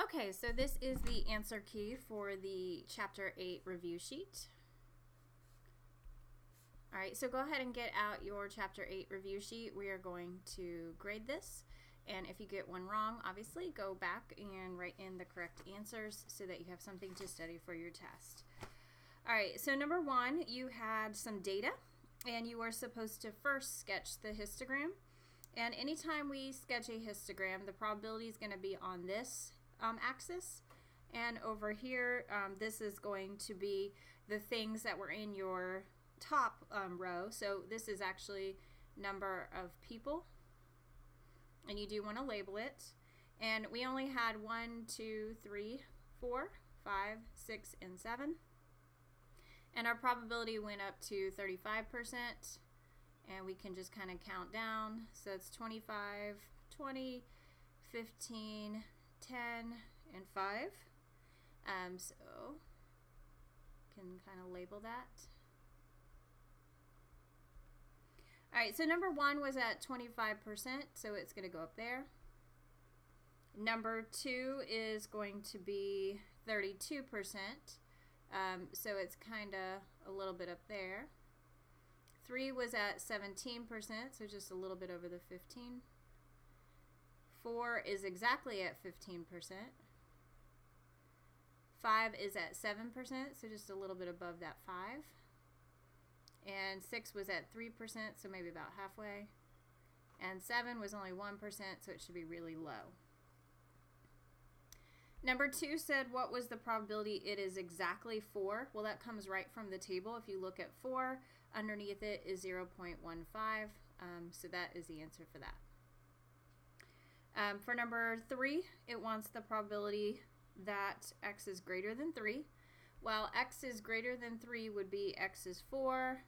Okay, so this is the answer key for the Chapter 8 review sheet. All right, so go ahead and get out your Chapter 8 review sheet. We are going to grade this, and if you get one wrong, obviously, go back and write in the correct answers so that you have something to study for your test. All right, so number one, you had some data, and you are supposed to first sketch the histogram. And anytime we sketch a histogram, the probability is going to be on this axis, and over here this is going to be the things that were in your top row. So this is actually number of people, and you do want to label it. And we only had 1, 2, 3, 4, 5, 6, and 7, and our probability went up to 35%. And we can just kind of count down. So it's 25, 20, 15, 10, and 5. So can kind of label that. All right, so number one was at 25%, so it's going to go up there. Number two is going to be 32%, so it's kind of a little bit up there. 3 was at 17%, so just a little bit over the 15. 4 is exactly at 15%. 5 is at 7%, so just a little bit above that 5. And 6 was at 3%, so maybe about halfway. And 7 was only 1%, so it should be really low. Number 2 said, what was the probability it is exactly 4? Well, that comes right from the table. If you look at 4, underneath it is 0.15, so that is the answer for that. For number 3, it wants the probability that x is greater than 3. While x is greater than 3 would be x is 4,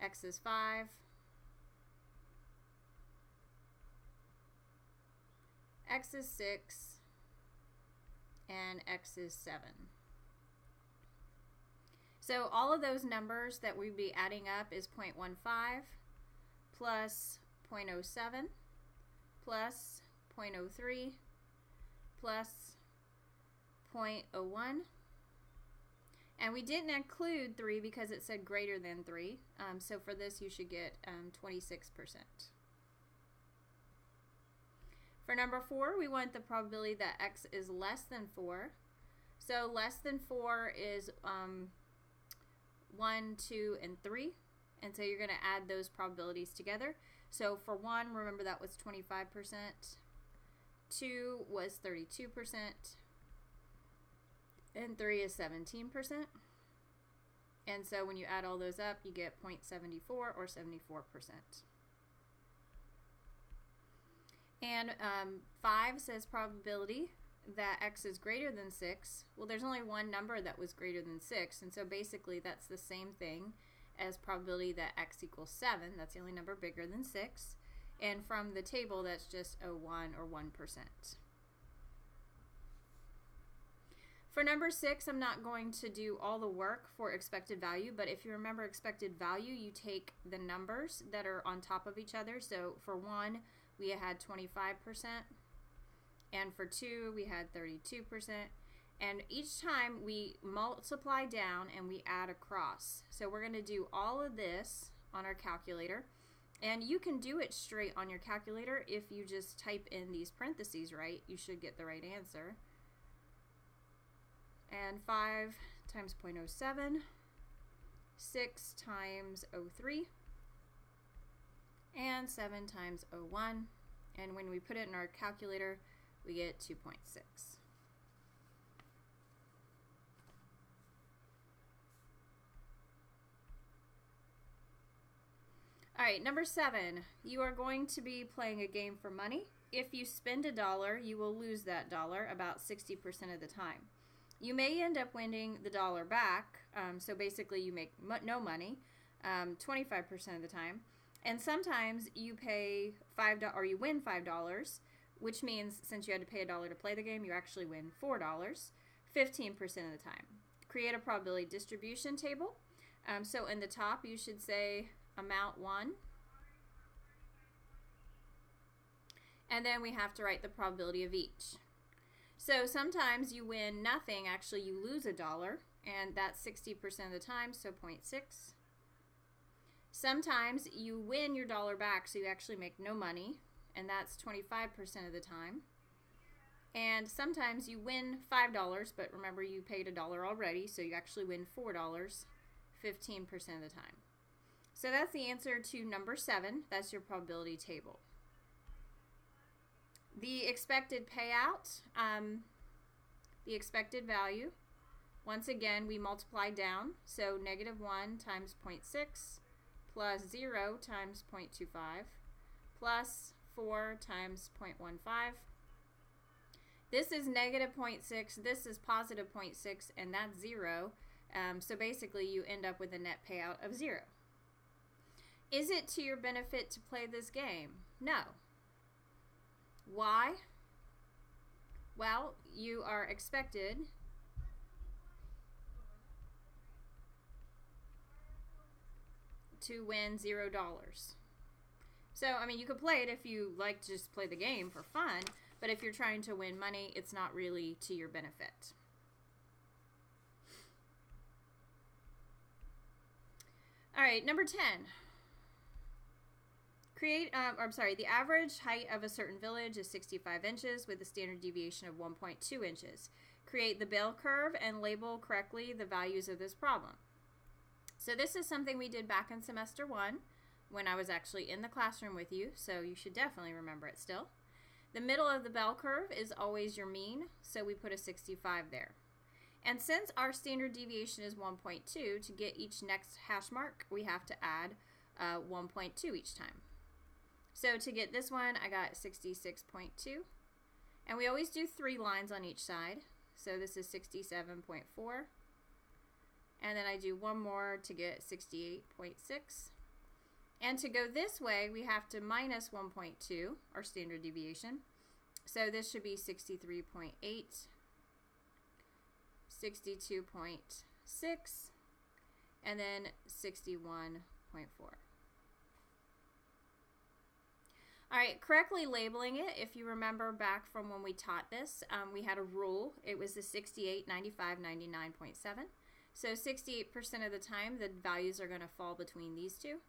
x is 5, x is 6, and x is 7. So all of those numbers that we'd be adding up is 0.15 plus 0.07 plus 0.03 plus 0.01. And we didn't include 3 because it said greater than 3. So for this you should get 26%. For number 4, we want the probability that x is less than 4. So less than 4 is 1, 2, and 3. And so you're going to add those probabilities together. So for 1, remember that was 25%. 2 was 32%. And 3 is 17%. And so when you add all those up, you get 0.74 or 74%. And 5 says probability that x is greater than 6. Well, there's only one number that was greater than 6, and so basically that's the same thing as probability that x equals 7. That's the only number bigger than 6. And from the table, that's just a 1 or 1%. For number 6, I'm not going to do all the work for expected value, but if you remember expected value, you take the numbers that are on top of each other. So for 1, we had 25%, and for 2, we had 32%. And each time we multiply down and we add across. So we're going to do all of this on our calculator. And you can do it straight on your calculator. If you just type in these parentheses right, you should get the right answer. And 5 times 0.07, 6 times 0.03, and 7 times 0.01. And when we put it in our calculator, we get 2.6. All right, number 7, you are going to be playing a game for money. If you spend $1, you will lose that dollar about 60% of the time. You may end up winning the dollar back, so basically you make no money 25% of the time. And sometimes you pay $5 or you win $5, which means since you had to pay $1 to play the game, you actually win $4 15% of the time. Create a probability distribution table. So in the top you should say amount 1. And then we have to write the probability of each. So sometimes you win nothing, actually you lose $1, and that's 60% of the time, so 0.6. Sometimes you win your dollar back, so you actually make no money, and that's 25% of the time. And sometimes you win $5, but remember you paid $1 already, so you actually win $4, 15% of the time. So that's the answer to number 7. That's your probability table. The expected payout, the expected value, once again we multiply down, so -1 times 0.6 plus 0 times 0.25 plus 4 times 0.15. This is -0.6, this is +0.6, and that's 0. So basically you end up with a net payout of 0. Is it to your benefit to play this game? No. Why? Well, you are expected to win $0. So, I mean, you could play it if you like to just play the game for fun, but if you're trying to win money, it's not really to your benefit. All right, number 10. The average height of a certain village is 65 inches with a standard deviation of 1.2 inches. Create the bell curve and label correctly the values of this problem. So this is something we did back in semester 1 when I was actually in the classroom with you, so you should definitely remember it still. The middle of the bell curve is always your mean, so we put a 65 there. And since our standard deviation is 1.2, to get each next hash mark, we have to add 1.2 each time. So to get this one, I got 66.2. And we always do 3 lines on each side. So this is 67.4. And then I do one more to get 68.6. And to go this way, we have to minus 1.2, our standard deviation. So this should be 63.8, 62.6, and then 61.4. All right, correctly labeling it, if you remember back from when we taught this, we had a rule. It was the 68, 95, 99.7. So 68% of the time, the values are going to fall between these two.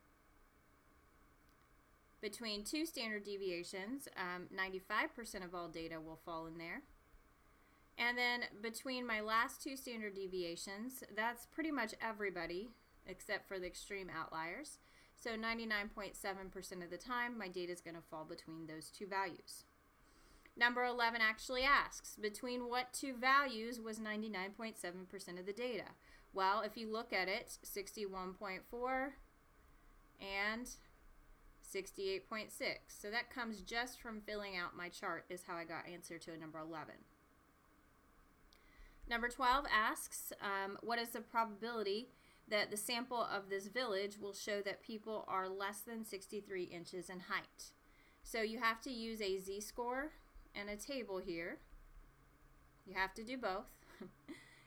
Between 2 standard deviations, 95% of all data will fall in there. And then between my last 2 standard deviations, that's pretty much everybody except for the extreme outliers. So 99.7% of the time, my data is going to fall between those 2 values. Number 11 actually asks, between what 2 values was 99.7% of the data? Well, if you look at it, 61.4 and 68.6. So that comes just from filling out my chart is how I got answer to a number 11. Number 12 asks, what is the probability that the sample of this village will show that people are less than 63 inches in height? So you have to use a z-score and a table here. You have to do both.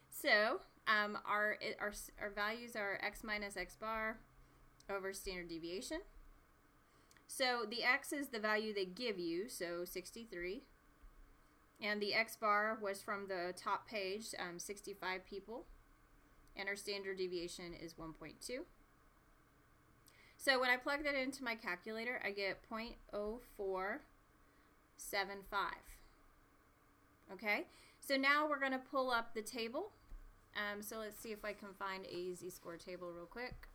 So our values are x minus x bar over standard deviation. So the x is the value they give you, so 63. And the x bar was from the top page, 65 people. And our standard deviation is 1.2. So when I plug that into my calculator, I get 0.0475. Okay, so now we're going to pull up the table. So let's see if I can find a z-score table real quick.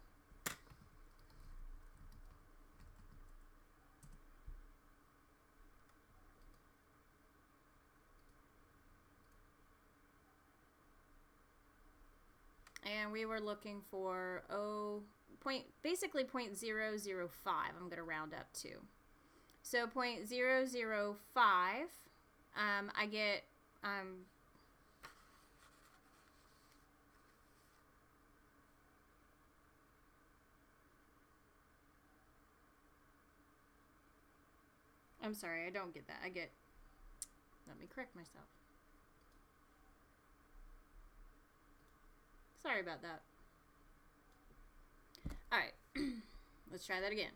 And we were looking for basically 0.005. I'm going to round up to. So 0.005, I get I'm sorry, I don't get that. Let me correct myself. Sorry about that. All right, let's try that again.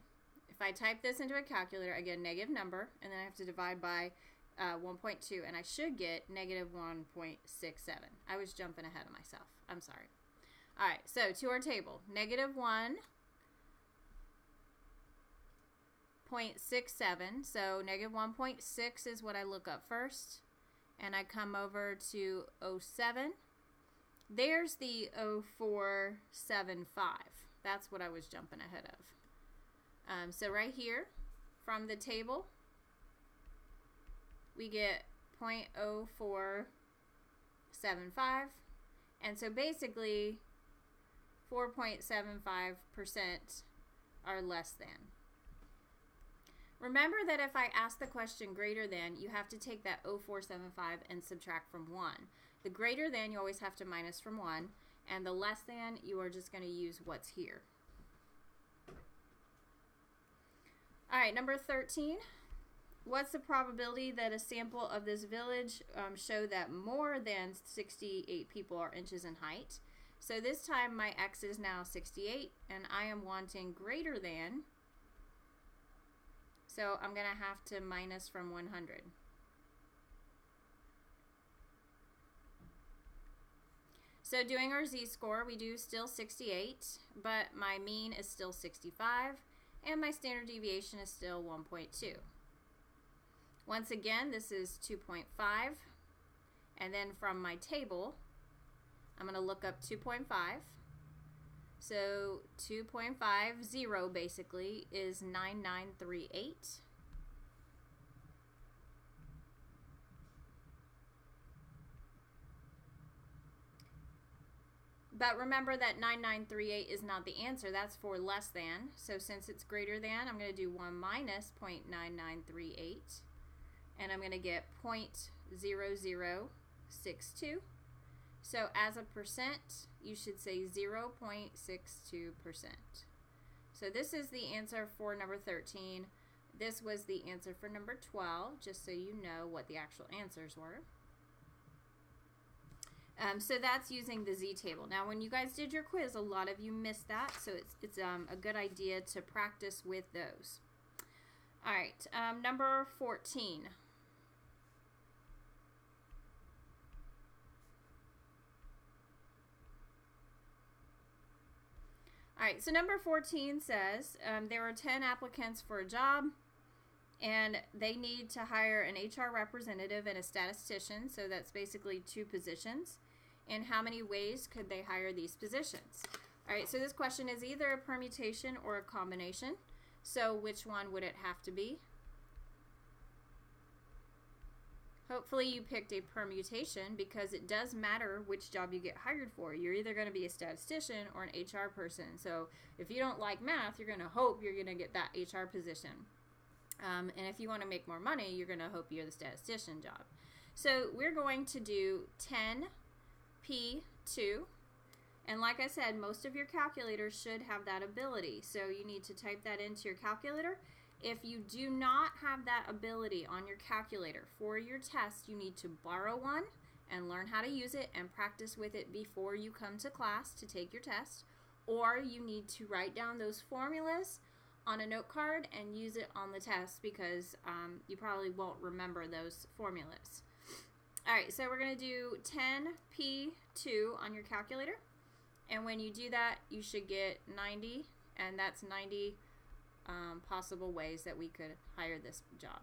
If I type this into a calculator, I get a negative number, and then I have to divide by 1.2, and I should get negative 1.67. I was jumping ahead of myself. I'm sorry. All right, so to our table, negative 1.67. So negative 1.6 is what I look up first, and I come over to 07. There's the 0475. That's what I was jumping ahead of. So right here, from the table, we get 0.0475. And so basically, 4.75% are less than. Remember that if I ask the question greater than, you have to take that 0.475 and subtract from 1. The greater than, you always have to minus from 1. And the less than, you are just going to use what's here. All right, number 13. What's the probability that a sample of this village show that more than 68 people are inches in height? So this time my x is now 68, and I am wanting greater than. So I'm going to have to minus from 100. So doing our z-score, we do still 68, but my mean is still 65, and my standard deviation is still 1.2. Once again, this is 2.5, and then from my table, I'm going to look up 2.5. So 2.50 basically is 9938. But remember that 9938 is not the answer. That's for less than. So since it's greater than, I'm going to do 1 minus 0.9938. And I'm going to get 0.0062. So as a percent, you should say 0.62%. So this is the answer for number 13. This was the answer for number 12, just so you know what the actual answers were. So that's using the z-table. Now, when you guys did your quiz, a lot of you missed that, so it's a good idea to practice with those. All right, number 14. All right, so number 14 says there are 10 applicants for a job, and they need to hire an HR representative and a statistician, so that's basically 2 positions. And how many ways could they hire these positions? All right, so this question is either a permutation or a combination. So which one would it have to be? Hopefully you picked a permutation, because it does matter which job you get hired for. You're either going to be a statistician or an HR person. So if you don't like math, you're going to hope you're going to get that HR position. And if you want to make more money, you're going to hope you're the statistician job. So we're going to do 10P2. And like I said, most of your calculators should have that ability. So you need to type that into your calculator. If you do not have that ability on your calculator for your test, you need to borrow one and learn how to use it and practice with it before you come to class to take your test. Or you need to write down those formulas on a note card and use it on the test, because you probably won't remember those formulas. All right, so we're going to do 10P2 on your calculator. And when you do that, you should get 90, and that's 90 possible ways that we could hire this job.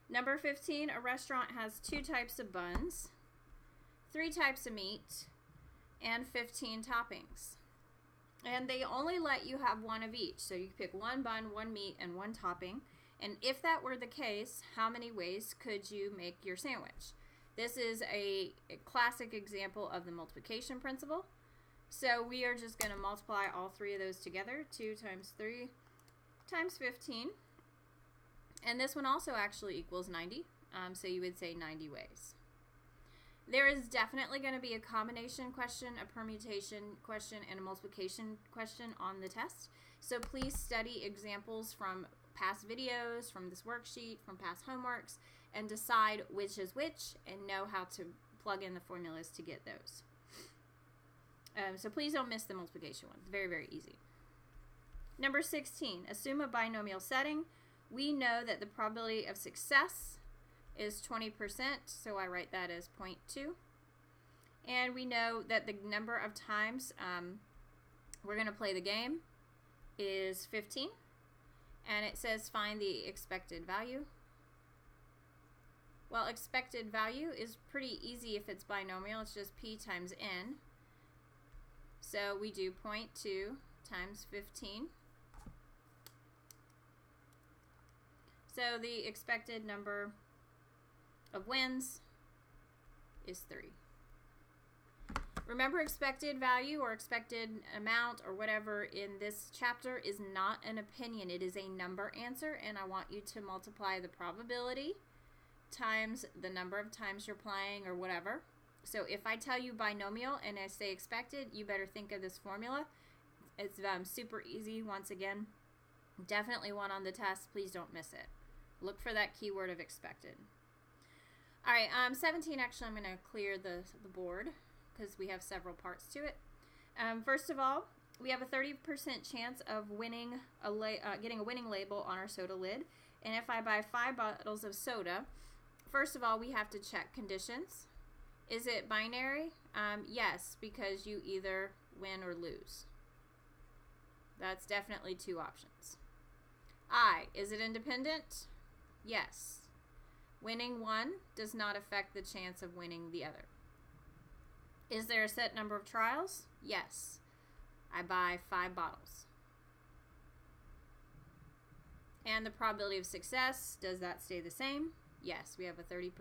Number 15, a restaurant has 2 types of buns, 3 types of meat, and 15 toppings. And they only let you have 1 of each. So you can pick 1 bun, 1 meat, and 1 topping. And if that were the case, how many ways could you make your sandwich? This is a classic example of the multiplication principle. So we are just going to multiply all 3 of those together. 2 times 3 times 15. And this one also actually equals 90. So you would say 90 ways. There is definitely going to be a combination question, a permutation question, and a multiplication question on the test. So please study examples from past videos, from this worksheet, from past homeworks, and decide which is which and know how to plug in the formulas to get those. So please don't miss the multiplication one. It's very, very easy. Number 16, assume a binomial setting. We know that the probability of success is 20%, so I write that as 0.2. And we know that the number of times we're going to play the game is 15. And it says find the expected value. Well, expected value is pretty easy if it's binomial. It's just p times n. So we do 0.2 times 15. So the expected number of wins is 3. Remember, expected value or expected amount or whatever in this chapter is not an opinion. It is a number answer, and I want you to multiply the probability times the number of times you're playing or whatever. So if I tell you binomial and I say expected, you better think of this formula. It's super easy. Once again, definitely one on the test. Please don't miss it. Look for that keyword of expected. All right, 17, actually, I'm going to clear the board because we have several parts to it. First of all, we have a 30% chance of winning getting a winning label on our soda lid. And if I buy 5 bottles of soda, first of all, we have to check conditions. Is it binary? Yes, because you either win or lose. That's definitely 2 options. Is it independent? Yes. Winning one does not affect the chance of winning the other. Is there a set number of trials? Yes. I buy 5 bottles. And the probability of success, does that stay the same? Yes, we have a 30%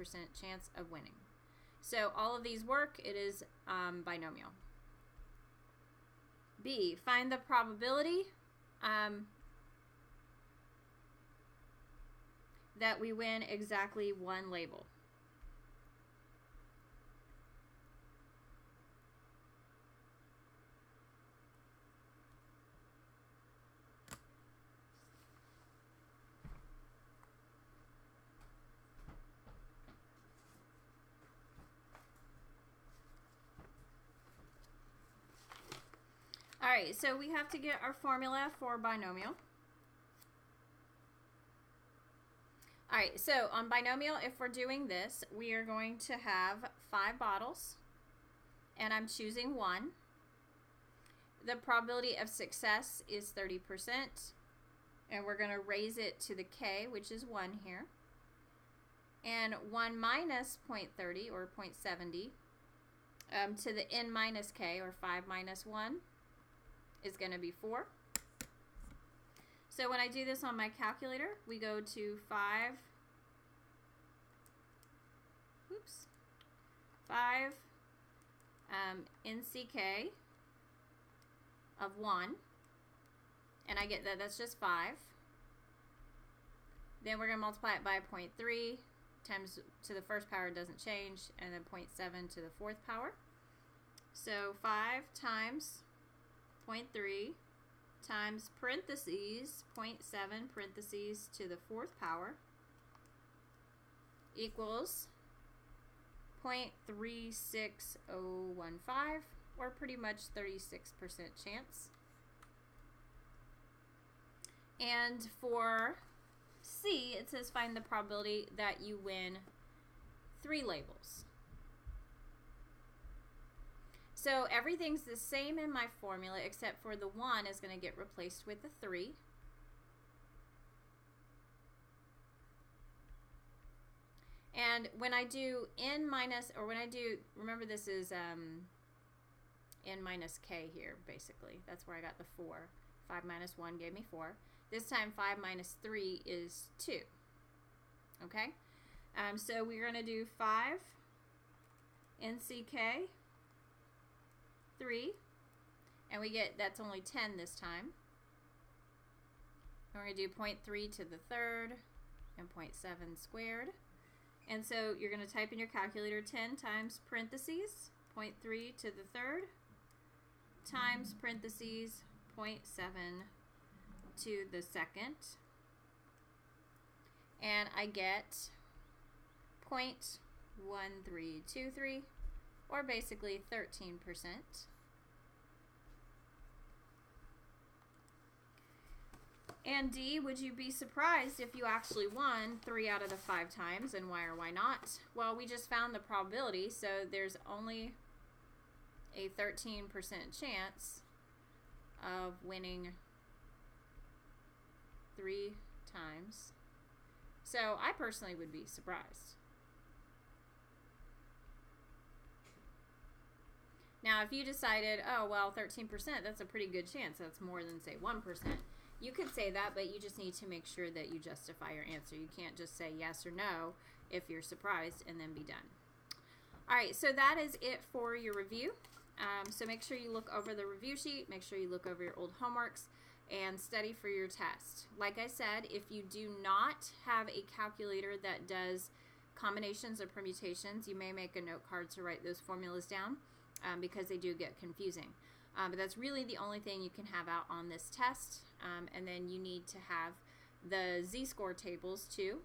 chance of winning. So all of these work. It is binomial. B, find the probability that we win exactly 1 label. All right, so we have to get our formula for binomial. All right, so on binomial, if we're doing this, we are going to have 5 bottles, and I'm choosing 1. The probability of success is 30%, and we're going to raise it to the k, which is 1 here. And 1 minus 0.30, or 0.70, to the n minus k, or 5 minus 1, is going to be 4. So when I do this on my calculator, we go to 5 NCK of 1, and I get that that's just 5. Then we're going to multiply it by 0.3 times to the first power doesn't change, and then 0.7 to the fourth power. So 5 times 0.3 times parentheses 0.7 parentheses to the fourth power equals 0.36015, or pretty much 36% chance. And for C, it says find the probability that you win 3 labels. So everything's the same in my formula except for the 1 is going to get replaced with the 3. And when I do n minus, or when I do, remember this is n minus k here, basically. That's where I got the 4. 5 minus 1 gave me 4. This time 5 minus 3 is 2. Okay? So we're going to do 5 NCK 3, and we get, that's only 10 this time. And we're going to do 0.3 to the third and 0.7 squared. And so you're going to type in your calculator 10 times parentheses 0.3 to the third times parentheses 0.7 to the second and I get 0.1323, or basically 13%. And D, would you be surprised if you actually won 3 out of the 5 times, and why or why not? Well, we just found the probability, so there's only a 13% chance of winning 3 times. So I personally would be surprised. Now, if you decided, oh, well, 13%, that's a pretty good chance. That's more than, say, 1%. You could say that, but you just need to make sure that you justify your answer. You can't just say yes or no if you're surprised and then be done. All right, so that is it for your review. So make sure you look over the review sheet, make sure you look over your old homeworks, and study for your test. Like I said, if you do not have a calculator that does combinations or permutations, you may make a note card to write those formulas down because they do get confusing. But that's really the only thing you can have out on this test. And then you need to have the Z-score tables too,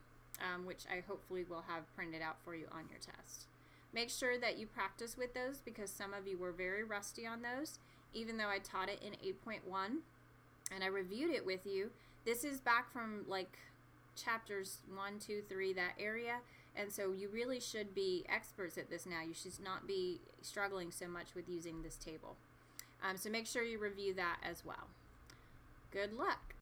which I hopefully will have printed out for you on your test. Make sure that you practice with those because some of you were very rusty on those, even though I taught it in 8.1 and I reviewed it with you. This is back from like chapters 1, 2, 3, that area. And so you really should be experts at this now. You should not be struggling so much with using this table. So make sure you review that as well. Good luck.